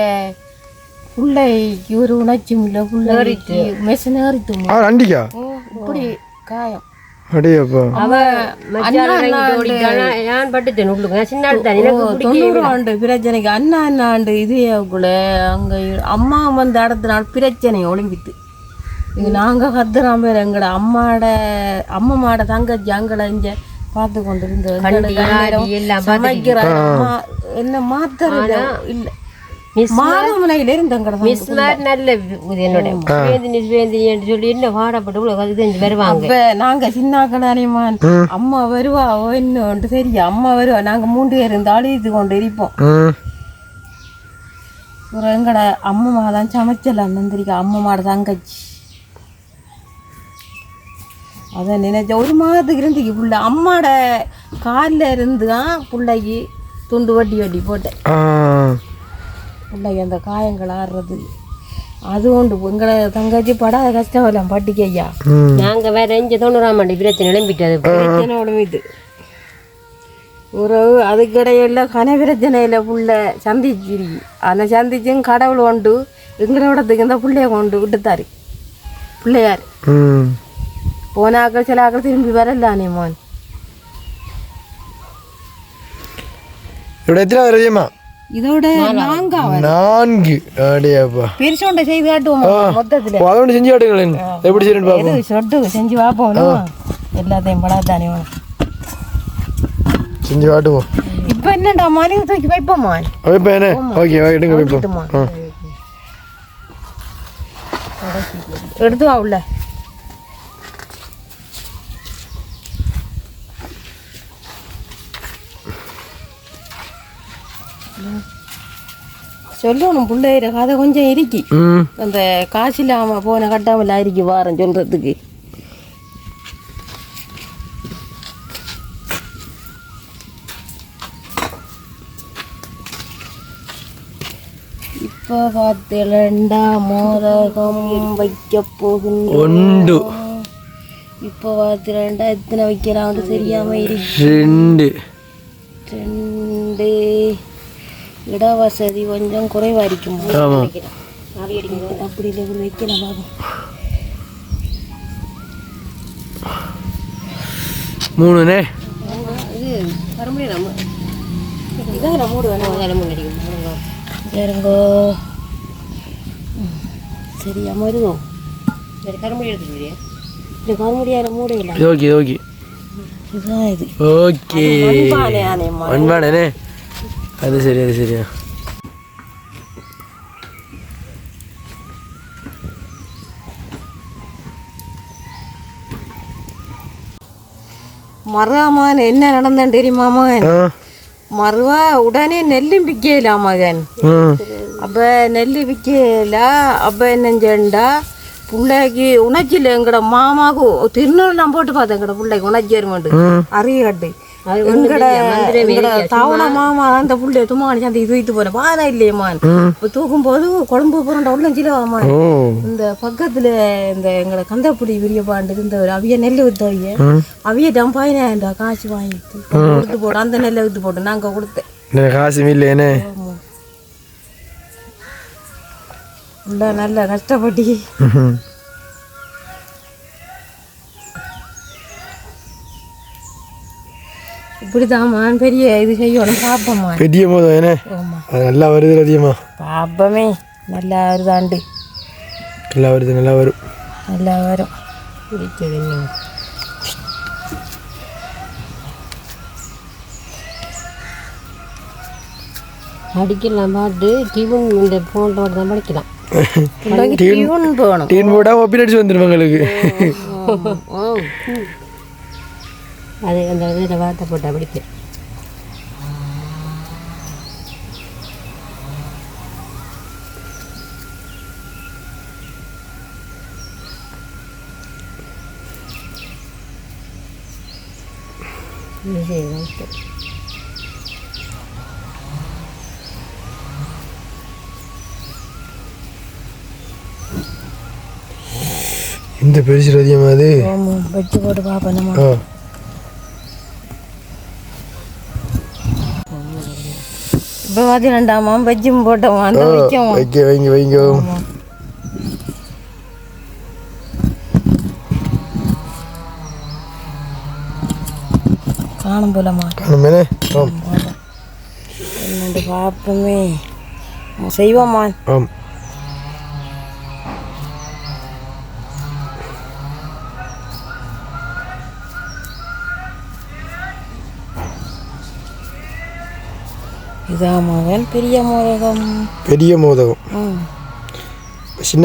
பிள்ளைக்கு ஒரு உணர்ச்சி இல்லை பிள்ளைக்கு மெஷின் ஏறித்தும் இப்படி காயம் பிரச்சனைக்கு அண்ணாண்டு இதுக்குள்ள அங்க அம்மா வந்து அடுத்த நாள் பிரச்சனை ஒளிம்பித்து நாங்க கத்துறாம எங்கட அம்மாட தங்கச்சி அங்கட இங்க பார்த்து கொண்டு இருந்த சமைக்கிற என்ன மாத்திர இல்ல மாதமலையில இருந்தங்க நாங்க சின்னாக்கடானியமான் அம்மா வருவா என்ன தெரியும் அம்மா வருவா நாங்க 3 பேர் இருந்தாலும் இது கொண்டு இருப்போம் ஒரு எங்கட அம்மா தான் சமைச்சலாம் நந்திரிக்கா அம்மாட தங்கச்சி அதான் நினைச்ச ஒரு மாதத்துக்கு இருந்து புள்ள அம்மாட காலில் இருந்து தான் பிள்ளைக்கு துண்டு வட்டி போட்டேன் பிள்ளைக்கு அந்த காயங்கள் ஆடுறது அது உண்டு எங்களை தங்கச்சி படாத கஷ்டம் எல்லாம் பட்டிக்கு ஐயா நாங்கள் வேற 90 பிரச்சனை எழும்பிட்டது பிரச்சனை உடம்பிட்டு ஒரு அதுக்கிடையில கன பிரச்சனையில் புள்ள சந்திச்சிருக்கு அந்த சந்திச்சும் கடவுள் கொண்டு எங்களோடத்துக்கு இந்த பிள்ளைய கொண்டு விட்டுத்தாரு பிள்ளையார் போனாக்கள் சில ஆக்கள் திரும்பி வரலானே மோன் இதோட 4 அடேப்பா பெருசோண்ட செய்து காட்டுவோம் மொத்தத்துல அதோட செஞ்சு காட்டுங்களேன் எப்படி செய்யணும் பாப்போம் சொட்டு செஞ்சு பாப்போம் எல்லாத்தையும் படாதானே செஞ்சு காட்டுவோம் இப்போ என்னடா மாதிரி தூக்கி வைப்போமா வைப்பேனே ஓகே எடுங்க வைப்போம் எடுத்து வா உள்ள சொல்லணும் பிள்ளைகிற கதை கொஞ்சம் இருக்கு அந்த காசு இல்லாம போன கட்டாமல் இருக்கு வாரம் சொல்றதுக்கு இப்போ பார்த்தா மோதகம் வைக்க போகுது இப்போ பார்த்தா எத்தனை வைக்கிறான் தெரியாம இருக்கு 2 இட வசதி கொஞ்சம் குறைவா இருக்கும் அப்படி இல்லை வைக்கலாம் பாபு 3 இது வர முடியும் இதான் மூடு வேணும் சரிங்கோ சரியா மருதோ கருமுடி எடுத்துக்கிறியா இல்லை கருமுடியார மூடு இல்லை ஓகே இதுதான் இது ஓகே மண்பானே அது சரியா மருவாமகன் என்ன நடந்தேன் தெரியுமா மகன் மருவா உடனே நெல்லு விற்கல மகன் அப்ப நெல்லு விற்கல அப்ப என்னஞ்சேண்டா பிள்ளைக்கு உணர்ச்சியில் எங்கட மாமாவுக்கு திருநூறு நான் போட்டு பார்த்தேன் எங்கட பிள்ளைக்கு உணர்ச்சி வருமாட்டு அறியட்டு எங்கட தவணை மாமா அந்த புள்ளைய தும்மாடி அந்த இது வைத்து போறேன் வாதம் இல்லையம்மான் இப்போ தூக்கும் போது குழம்பு போறோம் உள்ளஞ்சிலவாமா இந்த பக்கத்துல இந்த எங்கட கந்தப்புடி விரிய பாண்டு இருந்தவர் அவிய நெல் வித்தவிய அவிய டம்பாயினா காசு வாங்கிட்டு கொடுத்து போட்டு அந்த நெல்லை வித்து போட்டு நாங்க கொடுத்தேன் காசு இல்லையே உள்ள நல்ல கஷ்டப்பட்டு இப்படிதான் பெரிய இது செய்யணும் பாப்பமா பெரிய போதும் என்ன நல்லா வருது அதிகமா பாப்பமே நல்லா வருதாண்டு நல்லா வருது நல்லா வரும் நல்லா வரும். அடிக்கலாம் பாட்டு டியூன் இந்த ஃபோனோட தான் படிக்கலாம். டியூன் போகணும். டியூன் போட்டால் ஒப்பி அடிச்சு வந்துடும் உங்களுக்கு. அது அந்த இதில் வார்த்தை போட்டால் படிப்பேன். இந்த பெருசு அதிகமாக அது வச்சு போட்டு பார்ப்போம் நம்ம. இப்போ பார்த்தீங்கன்னாமா பஜ்ஜும் போட்டோமா அந்த வைக்கோமா வைங்க காணும் போல மாட்டோம் என்னண்டு பார்ப்போமே செய்வோம்மா. இதான் மகன் பெரிய மோதகம். பெரிய மோதகம் சின்ன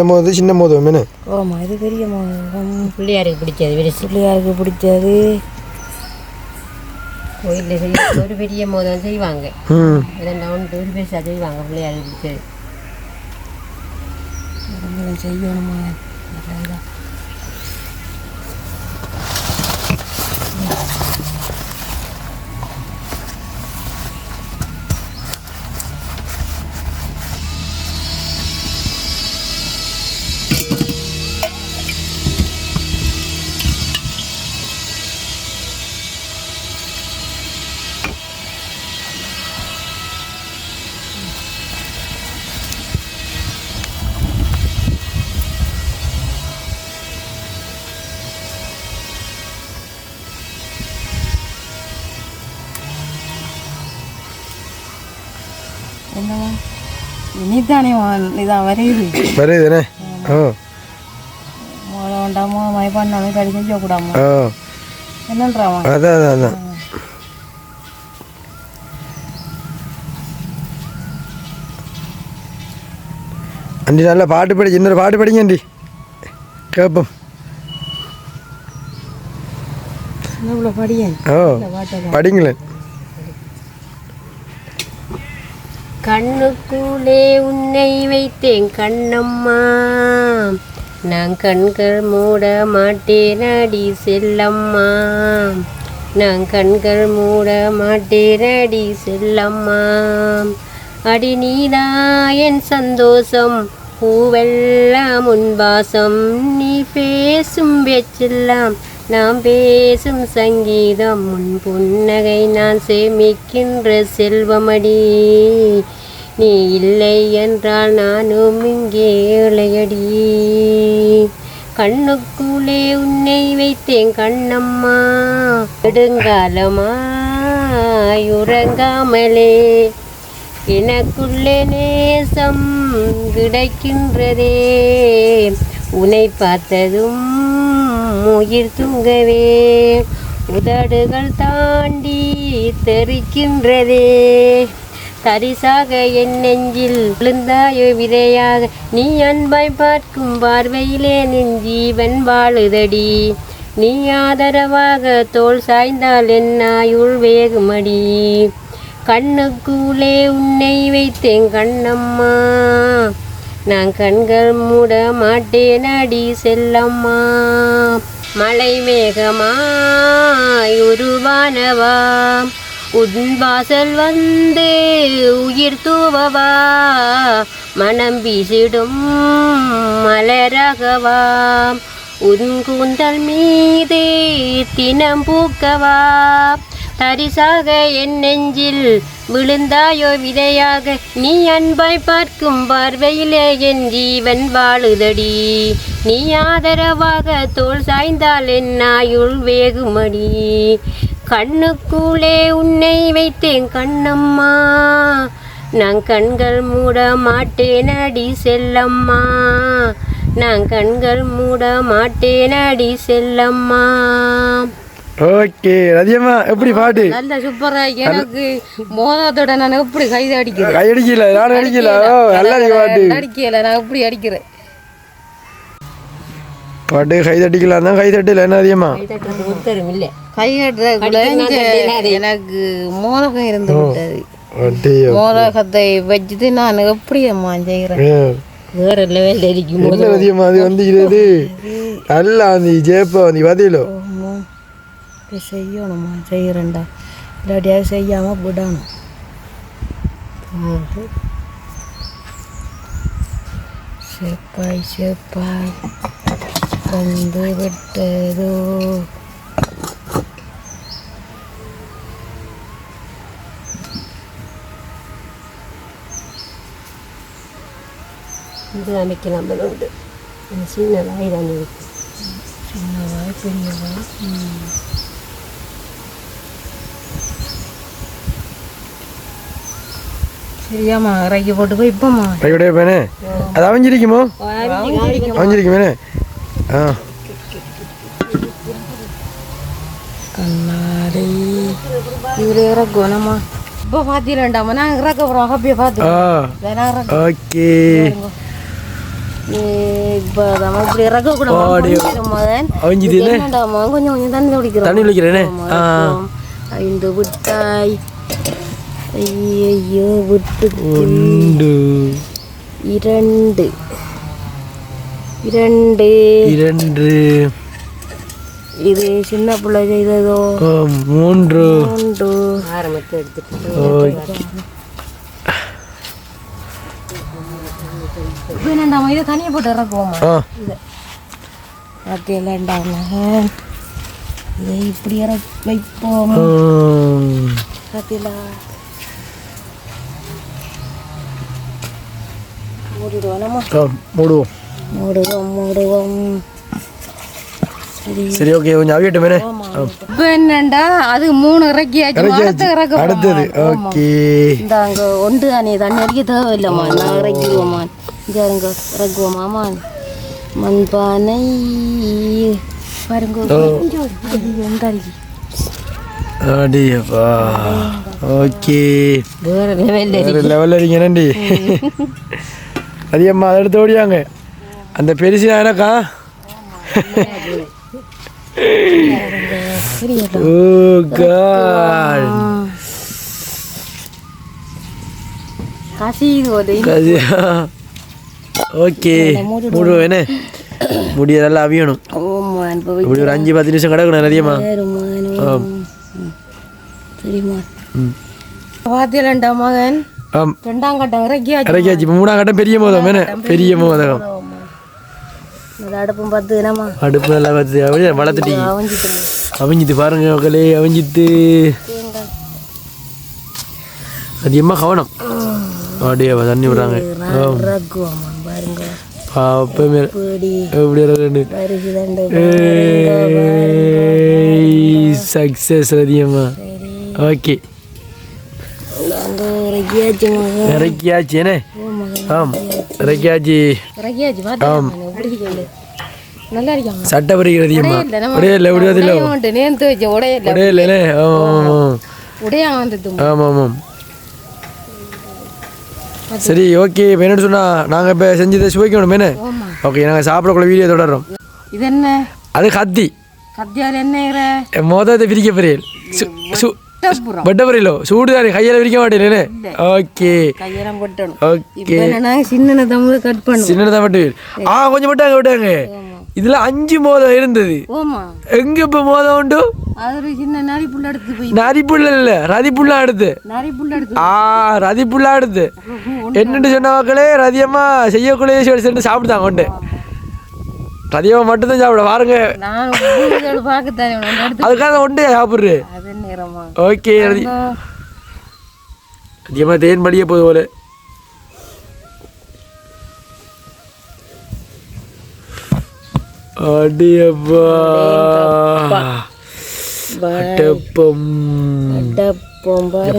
மோதகம் என்ன? ஆமாம் இது பெரிய மோதகம். பிள்ளையாருக்கு பிடிச்சது. பிள்ளையாருக்கு பிடிச்சது. கோயிலில் செய்ய ஒரு பெரிய மோதகம் செய்வாங்க. இதெல்லாம் ஒன்று ஒரு பெருசாக செய்வாங்க பிள்ளையாருக்கு பிடிச்சது. செய்யணுமா? என்னவா இனிதானே இதான் வருதுதானே. மோளை வேண்டாமோ மழை பண்ணாலும் கடி செஞ்சக்கூடாமா என்னன்றாமா. அதான் அண்டி நல்லா பாட்டு படிச்சு இன்னொரு பாட்டு படிங்க அண்டி கேட்போம். படிங்களேன். கண்ணுக்குள்ளே உன்னை வைத்தேன் கண்ணம்மா, நான் கண்கள் மூட மாட்டேன் அடி செல்லம்மா, நான் கண்கள் மூட மாட்டேன் அடி செல்லம்மா, அடி நீதா என் சந்தோஷம் பூவெல்லாம் உன்பாசம், நீ பேசும் பேச்செல்லாம் நாம் பேசும் சங்கீதம், உன் புன்னகை நான் சேமிக்கின்ற செல்வமடி, நீ இல்லை என்றால் நானும் இங்கே ஏழையடி, கண்ணுக்குள்ளே உன்னை வைத்தேன் கண்ணம்மா, நெடுங்காலமாய் உறங்காமலே எனக்குள்ளே நேசம் கிடைக்கின்றதே, உன்னை பார்த்ததும் உயிர் தூங்கவே உதடுகள் தாண்டி தெரிக்கின்றதே, தரிசாக என் நெஞ்சில் விழுந்தாயோ விதையாக, நீ அன்பாய் பார்க்கும் பார்வையிலே நின் ஜீவன் வாழுதடி, நீ ஆதரவாக தோள் சாய்ந்தால் என் ஆயுள் வேகுமடி, கண்ணுக்குள்ளே உன்னை வைத்தேன் கண்ணம்மா, நான் கண்கள் மூட மாட்டேன் அடி செல்லம்மா, மலை மேகமாய் உருவானவா, உன் வாசல் வந்து உயிர் தூவவா, மனம் வீசிடும் மலரகவா, உன் கூந்தல் மீது தினம் பூக்கவா, தரிசாக என் நெஞ்சில் விழுந்தாயோ விதையாக, நீ அன்பாய் பார்க்கும் பார்வையிலே என் ஜீவன் வாழுதடி, நீ ஆதரவாக தோள் சாய்ந்தால் என் ஆயுள் வேகுமடி, கண்ணுக்குள்ளே உன்னை வைத்தேன் கண்ணம்மா, நான் கண்கள் மூட மாட்டேனடி செல்லம்மா, நான் கண்கள் மூட மாட்டேனடி செல்லம்மா. ஓகே ரதியம்மா எப்படி பாட்டு? நல்ல சூப்பரா. எனக்கு மோதத்தோட நான் எப்படி கைது அடிக்கிறேன்? கை அடிக்கல, நானும் அடிக்கல. நல்லா பாட்டு அடிக்கல, நான் எப்படி அடிக்கிறேன் பாட்டு. கை தட்டிக்கலாம் தான், கை தட்டல என்ன அதிகமா உத்தரம் இல்லை. கை கட்டுறது எனக்கு மோதகம் இருந்து விட்டது. மோதகத்தை வச்சுட்டு நான் எப்படி அம்மா செய்கிறேன்? வேற லெவலில் இருக்கும் அதிகமா அது வந்துக்கிறது. நல்லா வந்து ஜேப்பா வந்து பதிலோ செய்யணுமா? செய்கிறேன்டா, இல்லாட்டியாவது செய்யாமல் விடணும். செப்பாய் செப்பாய் வந்து விட்டதோ. இது அமைக்கலாம் உண்டு. சின்ன வாய் தான் இருக்கு. சின்ன வாய் பெரிய வாய். சரியாம்மா, இறக்கி போட்டு போய் இப்போம்மா கையோடைய பேனே அது அவஞ்சிருக்குமோ? அவஞ்சிருக்குமேனே. ஆ கண்ணாடி இதில் இறக்கணும்மா. இப்போ பார்த்திடண்டாமா, நான் இறக்க போகிறோம். அப்படியே பார்த்து ஓகே. இப்போ நம்ம இப்படி இறக்கக்கூடாது. அவஞ்சிதாமா, கொஞ்சம் கொஞ்சம் தண்ணி குடிக்கிறோம். தண்ணி குடிக்கிறேனே. ஐந்து விட்டாய். ஐயோ விட்டு. ஒன்று இரண்டு இரண்டு இரண்டு. இது சின்ன பிள்ளை செய்ததோ. மூன்று மூன்று. ஆரம்பத்தை எடுத்துட்டு இப்போ என்னண்டாமா, இதை தனியாக போட்டு இறக்குவோமா? இதை பார்த்தீங்களாண்டாமா, இதை இப்படி இறக்கி வைப்போம். பார்த்தீங்களா? மூடிடுவோம். மூடுவோம் மூடுவோம் மூடுவோம். சரி ஓகே, கொஞ்சம் அவியட்டும் மேனே. இப்போ என்னண்டா, அது 3 இறக்கியாச்சு. அடுத்தது ஓகே. இந்த அங்கே ஒன்று தானே, தண்ணி அடிக்க தேவையில்லைம்மா. நான் இறக்கிடுவோம்மா. இங்கே இருங்க, இறக்குவோமாம்மா. மண்பானை பாருங்க. அடியப்பா ஓகே. வேற லெவலில் இருக்கீங்க நண்டி. அதிகம்மா அதை எடுத்து ஓடியாங்க. அந்த பெருசு எனக்கா? ஓ காட். ஓகே மூடுவோம். என்ன முடிய நல்லா அவியணும். இப்படி ஒரு 5-10 நிமிஷம் கிடக்கணும் நிறையமா. சரிம்மா. பார்த்தீங்களா மகன், 2ஆம் கட்டம் இறக்கியாச்சு. இப்போ 3ஆம் கட்டம் பெரிய மோதகம். என்ன பெரிய மோதகம். அடுப்பும் பார்த்து என்னம்மா, அடுப்பு நல்லா பார்த்து அப்படியே வளர்த்துட்டீங்க. அவிஞ்சிட்டு பாருங்க மக்களே, அவிஞ்சிட்டு. அதிகமாக கவனம். அப்படியே தண்ணி விடுறாங்க. சக்சஸ் அதிகமா. ஓகே இறக்கியாச்சு. என்ன ஆம் இறக்கியாச்சு. ஆம் சட்டை பறிக்கிறது உடையல உடையதில்லை. உடையலே. ஆமாம் ஆமாம். சரி ஓகே. இப்போ என்னன்னு சொன்னால் நாங்கள் இப்போ செஞ்சதை சுவைக்கணும் மேனே. ஓகே, நாங்கள் சாப்பிடக்குள்ள வீடியோ தொடர்றோம். இது என்ன? அது கத்தி. கத்தியால் என்ன மொதத்தை பிரிக்க பொரியல். வெட்ட பொரியலோ சூடு தானே, கையால் பிரிக்க மாட்டேன். Okay okay. சின்னதான் மட்டும். கொஞ்சம் விட்டாங்க விட்டாங்க. இதுல 5 மோதம் இருந்தது. எங்க இப்ப மோதம் உண்டு? நரிப்புள்ள இல்ல, ரதிப்புள்ளா எடுத்து. ரதிப்புள்ளா எடுத்து என்னன்னு சொன்ன மக்களே, ரதியம்மா செய்யக்குள்ளே சாப்பிடுதாங்க கொண்டு. ரதியம்மா மட்டும்தான் சாப்பிட பாருங்க. அதுக்காக ஒன்றே சாப்பிடுற. ஓகே ரதியம்மா தேன் மடிய போது போல. அடியப்பா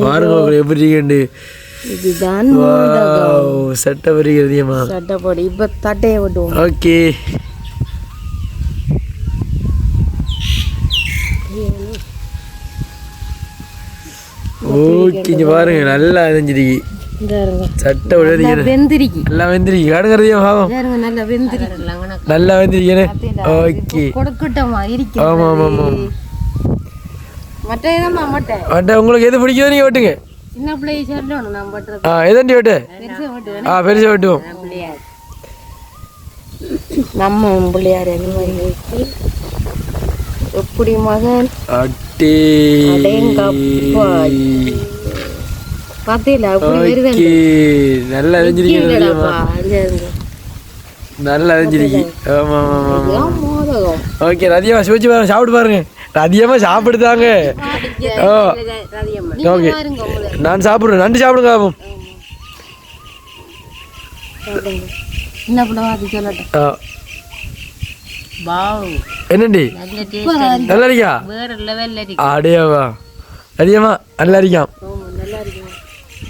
பாருங்க எப்படி இருக்கேன். இதுதான் சட்டை வருகிறதியம்மா. சட்டப்படி இப்ப தட்டையை விட்டுவோம். ஓகே ஓகே இங்க பாருங்க நல்லா அறிஞ்சிருக்கு சட்டை வெந்திரிக்கி எல்லாம் வெந்திருக்கு காடுங்கிறதையும் பாவம் நல்லா வெந்திரிக்கி நல்லா வெந்திருக்கேனே. ஓகே கொடுக்கட்டமா இருக்கு. ஆமா ஆமா ஆமா மட்டை மட்டை உங்களுக்கு எது பிடிக்குதோ நீங்க வெட்டுங்க. சின்ன பிள்ளைய சொல்லணும் நான் பண்றது. எதாண்டி வெட்டு? பெருசா வெட்டுவோம். நம்ம பிள்ளையார் அந்த மாதிரி வச்சு எப்படி மகன் அட்டே பாத்தீங்களா அப்படி வருது. நல்லா அறிஞ்சிருக்கு நல்லா அறிஞ்சிருக்கு. ஆமா ஆமா ஆமா மோதகம். ஓகே ரதியம்மா சுவிச்சு பாருங்க சாப்பிட்டு பாருங்க. ரதியம்மா சாப்பிடுதாங்க. ஓ ஓகே நான் சாப்பிடுறேன். நன்றி சாப்பிடுங்க. ஆகும் என்ன பண்ணுவா அது சொல்லட்டும். என்னண்டி நல்லா இருக்கா? அடையாவா ரதியம்மா நல்லா இருக்கான்.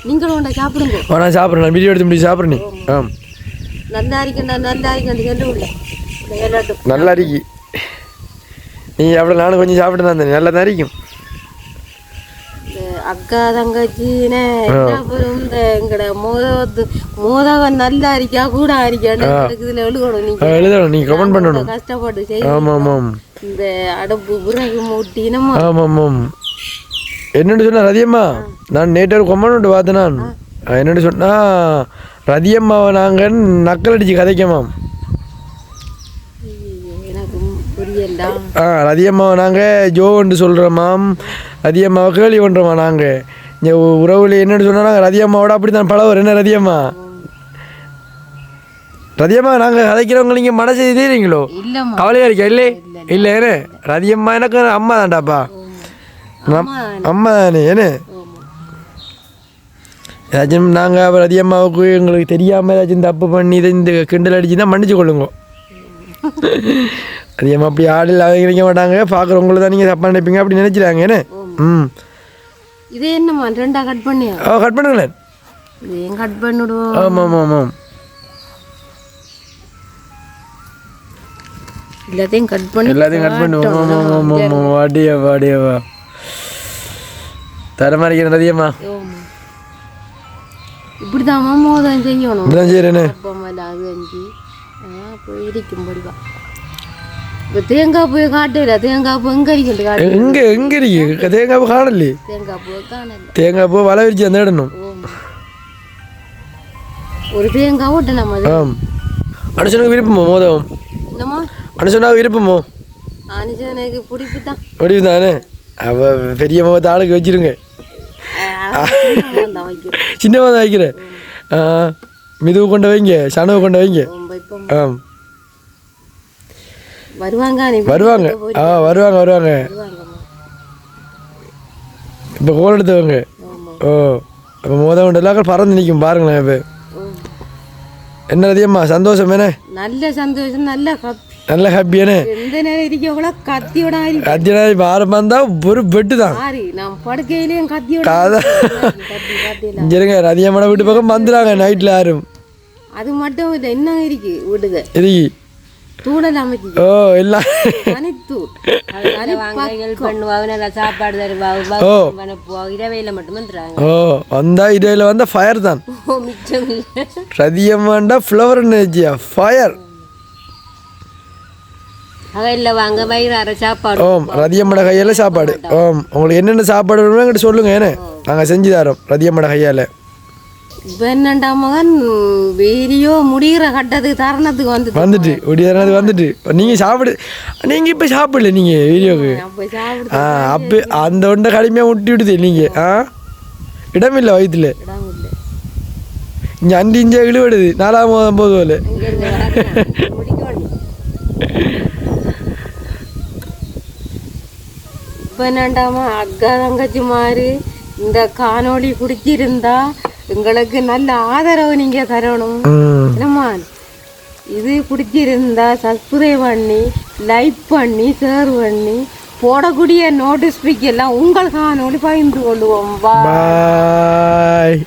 நீங்களும் சாப்பிடுங்க. நான் சாப்பிட்றேன். நான் வீடியோ எடுத்து முடிச்சு சாப்பிட்றேன். ஆ நல்லா இருக்கேன் நல்லா இருக்கேன் நல்லா இருக்கு. நீ அப்படி நானும் கொஞ்சம் சாப்பிட்டு தான் இருந்தேன். நல்லா தான் இருக்கும். அக்கா தங்கச்சினே எங்கட மோதகம் நல்லா இருக்கா கூட இதுல எழுதணும். நீங்க கமெண்ட் பண்ணணும். கஷ்டப்பட்டு ஆமா ஆமாம் இந்த அடுப்பு பிறகு மூட்டினமா. ஆமா ஆமாம் என்னென்னு சொன்னா ரதியம்மா நான் நேற்று ஒரு கொமெண்ட் பார்த்தேன். நான் என்னென்னு சொன்னா ரதியம்மாவை நாங்கள் நக்கல் அடிச்சு கதைக்கமாம். ரதியம்மாவை நாங்கள் ஜோன்னு சொல்கிறோமாம். ரதியம்மாவை கேள்வி பண்ணுறோமா நாங்கள். இங்கே உறவுல என்னென்னு சொன்னா ரதியம்மாவோட அப்படி தான் பழவர். என்ன ரதியம்மா ரதியம்மா நாங்கள் கதைக்கிறவங்க நீங்கள் மனசு தெரியுங்களோ கவலையா இருக்கா? இல்லை இல்லை ஏன்னு ரதியம்மா எனக்கு அம்மா தான்டாப்பா. அம்மா தானே ஏன்னு ஏதாச்சும் நாங்கள் அப்புறம் ரதியம்மாவுக்கு எங்களுக்கு தெரியாமல் ஏதாச்சும் தப்பு பண்ணி இதை இந்த கிண்டல் அடிச்சு தான் மன்னிச்சு கொள்ளுங்க. அதிகமாக அப்படி ஆடில் அவங்க நினைக்க மாட்டாங்க. பார்க்குறவங்கள தான் நீங்கள் தப்பாக நினைப்பீங்க அப்படி நினைச்சிடாங்க. என்ன இது என்னம்மா ரெண்டா கட் பண்ணியா? கட் பண்ணுங்களேன். கட் பண்ணிடுவோம். ஆமாம் ஆமாம் ஆமாம் எல்லாத்தையும் கட் பண்ணி பண்ணுவோம். ஆமாம் ஆமாம் ஆமாம் வாடியாவா வாடியாவா தரமாறிக்கிறேன் ரதியம்மா. இப்படிதான் மோதம் செய்யணும். இப்படிதான் செய்யறேன்னு இருக்கும்படிவா. இப்போ தேங்காய் பூ காட்டல. தேங்காய் பூ எங்க இருக்கு? எங்க இருக்கு தேங்காய் பூ? காணலையே. தேங்காய் பூ காணல. தேங்காய் பூ வலை விரிச்சு அந்த இடணும். ஒரு தேங்காய் ஓட்டணும். அனுஷனுக்கு விருப்பமோ மோதம்? என்னம்மா அனுஷனாக விருப்பமோ? அனுஷனுக்கு பிடிப்பு தான். பிடிப்பு தானே. அவ பெரிய மாவத்தை ஆளுக்கு வச்சிருங்க. சின்னமாக தான் வைக்கிறேன். மிதுவை கொண்டு வைங்க சனவை கொண்டு வைங்க. வருவாங்க வருவாங்க வருவாங்க வருவாங்க. இப்போ கோல் எடுத்தவங்க. ஓ அப்போ மோதம் எல்லாம் பறந்து நிற்கும் பாருங்களேன். இப்போ என்ன ரதியம்மா சந்தோஷம் என்ன? நல்ல சந்தோஷம். நல்ல ஹாப்பியானே. எந்த நேரம் இருக்கவங்கள கத்தியோட இப்போ ஆரம்பம் இருந்தால் ஒரு பெட்டு தான். நான் படுக்கையிலேயும் கத்தியோட இருங்க. ரதியம்மா வீட்டு பக்கம் வந்துடுறாங்க நைட்டில் யாரும். அது மட்டும் இல்லை என்ன இருக்கு வீட்டுக்கு இருக்கு தூடல் அமைச்சு. ஓ எல்லாம் சாப்பாடு இரவையில மட்டும் வந்துடுறாங்க. ஓ வந்தா இரவையில் வந்தால் ஃபயர் தான். மிச்சம் ரதியம்மாண்டா ஃப்ளவர் எனர்ஜியா ஃபயர். அவையில் வாங்க வயிறார சாப்பாடு. ஓம் ரதியம்மட கையால் சாப்பாடு. ஓம் உங்களுக்கு என்னென்ன சாப்பாடு வேணுமோ என்கிட்ட சொல்லுங்க. ஏன்னா நாங்கள் செஞ்சு தரோம் ரதியம்மட கையால். இப்போ என்னண்டா மகன் வீடியோ முடிகிற கட்டத்துக்கு தருணத்துக்கு வந்துட்டு வந்துட்டு நீங்கள் சாப்பிடு. நீங்கள் இப்போ சாப்பிடல நீங்கள் வீடியோக்கு. அப்போ அந்த ஒன்றை கடுமையாக முட்டி விடுது நீங்கள். இடமில்லை வயிற்றுல. இங்கே 5 இன்ச்சா இழுவிடுது 4ஆம் போது போல. இப்போ என்னண்டாமா அக்கா தங்கச்சி மாதிரி இந்த காணொளி பிடிச்சிருந்தா எங்களுக்கு நல்ல ஆதரவு நீங்க தரணும். என்னம்மா இது பிடிச்சிருந்தா சப்ஸ்கிரைப் பண்ணி லைக் பண்ணி ஷேர் பண்ணி போடக்கூடிய நோட்டிஃபிகேஷன் எல்லாம் உங்கள் காணொளி பகிர்ந்து கொள்வோம். பாய்.